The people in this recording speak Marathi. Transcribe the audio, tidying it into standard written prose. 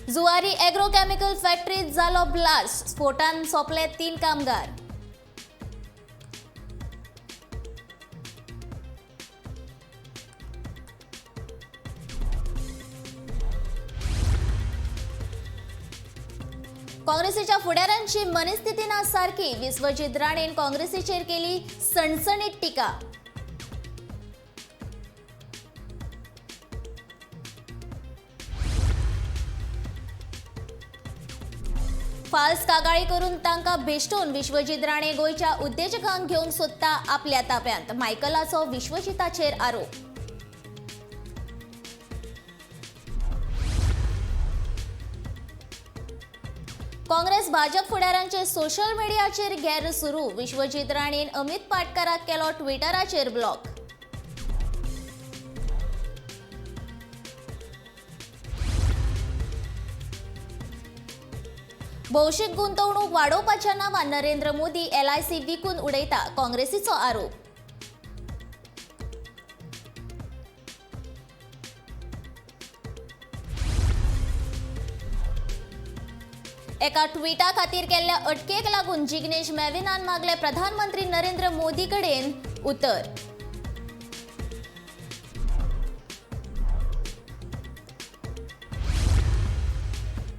जुवारी एग्रोकेमिकल फॅक्टरीत जालो ब्लास्ट, स्फोटान सोंपले 3 कामगार. काँग्रेसीच्या फुडाऱ्यांची मनस्थिती ना सारखी, विश्वजित राणेन काँग्रेसीचेर केली सणसणीत टिका. फाल्स कागाळी करून तांकां भेश्टून विश्वजित राणे गोयच्या उद्देजकांक घेवन सोदता आपल्या ताब्यांत, मायकलाचो विश्वजिताचेर आरोप. काँग्रेस भाजप फुडाऱ्यांचे सोशल मीडियाचेर गैर सुरू, विश्वजित राणेन अमित पाटकराक केलो ट्विटराचेर ब्लॉक. भौशीक गुंतवणूक वाडोवपाच्या नांवान नरेंद्र मोदी LIC विकून उडयता, काँग्रेसीचो आरोप. एका ट्विटा खातीर केल्ल्या अटकेक लागून जिग्नेश मेवानीन मागले प्रधानमंत्री नरेंद्र मोदी कडेन उतर.